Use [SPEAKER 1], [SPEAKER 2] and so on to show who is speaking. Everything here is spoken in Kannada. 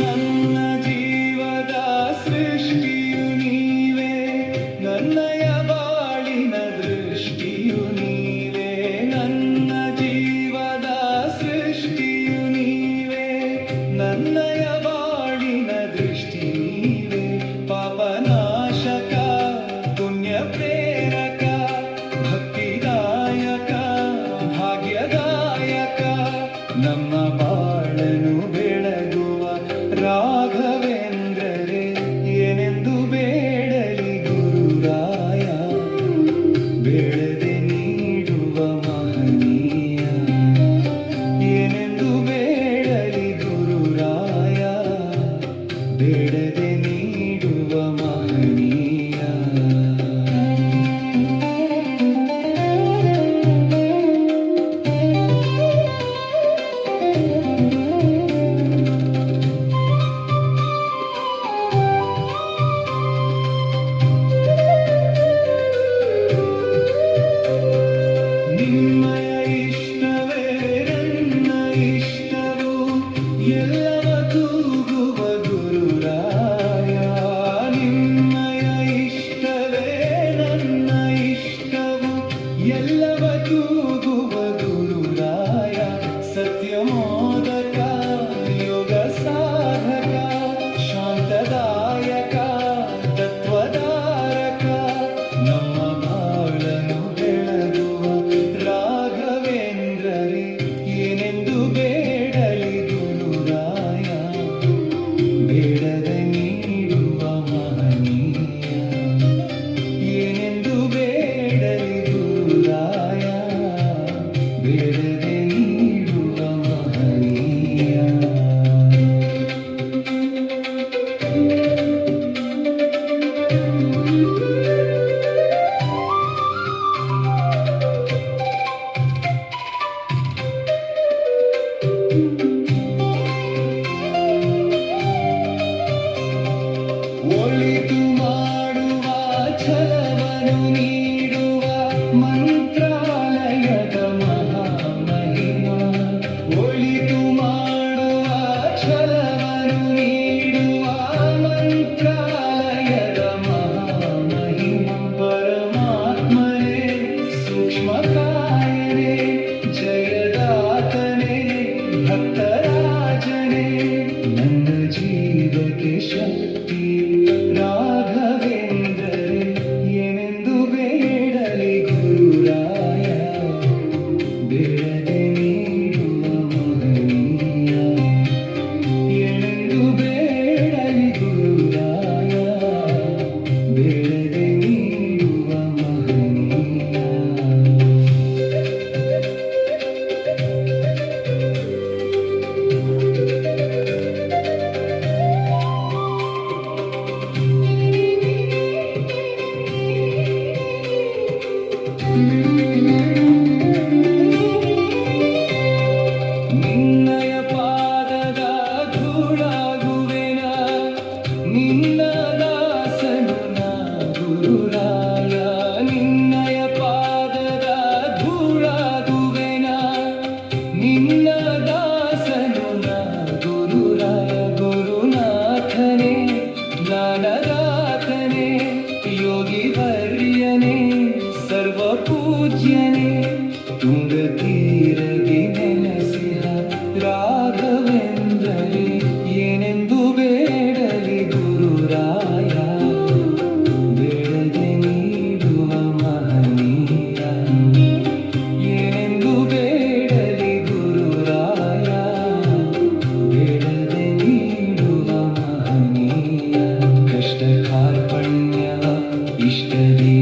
[SPEAKER 1] ನನ್ನ ಜೀವದ ಸೃಷ್ಟಿಯು ನೀವೇ, ನನ್ನಯ ಬಾಳಿನ ದೃಷ್ಟಿಯು ನೀವೇ. ನನ್ನ ಜೀವದ ಸೃಷ್ಟಿಯು ನೀವೇ, ನನ್ನಯ ಬಾಳಿನ ದೃಷ್ಟಿ ನೀವೇ. ಪಾಪನಾಶಕ, ಪುಣ್ಯ ಪ್ರೇರಕ, ಭಕ್ತಿದಾಯಕ, ಭಾಗ್ಯದಾಯಕ, ನಮ್ಮ ಬಾಳನು ಬೆಳಗುವ ರಾಘವೇಂದ್ರರೇ, ಏನೆಂದು ಬೇಡಲಿ ಗುರುರಾಯ, ಬೇಡದೆ ನೀಡುವ ಮಹನೀಯ. ಏನೆಂದು ಬೇಡಲಿ ಗುರುರಾಯ, ಬೇಡದೆ ನೀಡುವ ಮಹನೀಯ. ನಿಮ್ಮಯ ಇಷ್ಟವೇ ನನ್ನ ಇಷ್ಟವು, ಎಲ್ಲವ ತೂಗುವ ಗುರುರಾಯ. ನಿಮ್ಮಯ ಇಷ್ಟವೇ ನನ್ನ ಇಷ್ಟವು, ಎಲ್ಲವ ತೂಗುವ ಗುರುರಾಯ. ಸತ್ಯಮೋದಕ, ಯೋಗ ಸಾಧಕ, ಶಾಂತದಾಯಕ, ತತ್ವಧಾರಕ, ನಮ್ಮ ಬಾಳನು ಬೆಳಗುವ ರಾಘವೇಂದ್ರರೇ, ಏನೆಂದು ಬೇಡಲಿ ಗುರುರಾಯ, ಬೇಡದೆ ನೀಡುವ ಮಹನೀಯ. ಏನೆಂದು ಬೇಡಲಿ ಗುರುರಾಯ, ಬೇಡದೆ ನೀಡುವ ಮಹನೀಯ. ಒಳಿತು ಮಾಡುವ ಛಲವನ್ನು ನೀಡುವ ಮಂತ್ರಾಲಯದ ಮಹಾಮಹಿಮ. ಒಳಿತು ಮಾಡುವ ಛಲವನ್ನು ನೀಡುವ ಮಂತ್ರಾಲಯದ ಮಹಾಮಹಿಮ. ಪರಮಾತ್ಮನೇ, ಸೂಕ್ಷ್ಮಕಾಯನೇ, ಜಯದಾತನೇ, ಭಕ್ತರಾಜನೇ, ನನ್ನ ಜೀವಕ್ಕೆ ಶಕ್ತಿ ರಾಘವೇಂದ್ರರೇ, ಏನೆಂದು ಬೇಡಲಿ ಗುರುರಾಯ, ಬೇಡದೆ ನೀಡುವ ಮಹನೀಯ. ಏನೆಂದು ಬೇಡಲಿ ಗುರುರಾಯ, ಬೇಡದೆ ನೀಡುವ ಮಹನೀಯ. ನಿನ್ನಯ ಪಾದದ ಧೂಳಾಗುವೆನ, ನಿನ್ನ ದಾಸನು ನಾ ಗುರುರಾಯ. ನಿನ್ನಯ ಪಾದದ ಧೂಳಾಗುವೆನ, ನಿನ್ನ ದಾಸನು ನಾ ಗುರುರಾಯ. ಗುರುನಾಥನೇ, ಜ್ಞಾನದಾತನೇ, ಯೋಗಿ ವರ್ಯನೇ, ಸರ್ವಪೂಜ್ಯನೇ, ತುಂಗತೀರದಿ ನೆಲೆಸಿದ ರಾಘವೇಂದ್ರರೇ, ಏನೆಂದು ಬೇಡಲಿ ಗುರುರಾಯ, ಬೇಡದೆ ನೀಡುವ ಮಹನೀಯ. ಏನೆಂದು ಬೇಡಲಿ ಗುರುರಾಯ, ಬೇಡದೆ ನೀಡುವ ಮಹನೀಯ. ಕಷ್ಟ ಕಾರ್ಪಣ್ಯ ಇಷ್ಟದೇ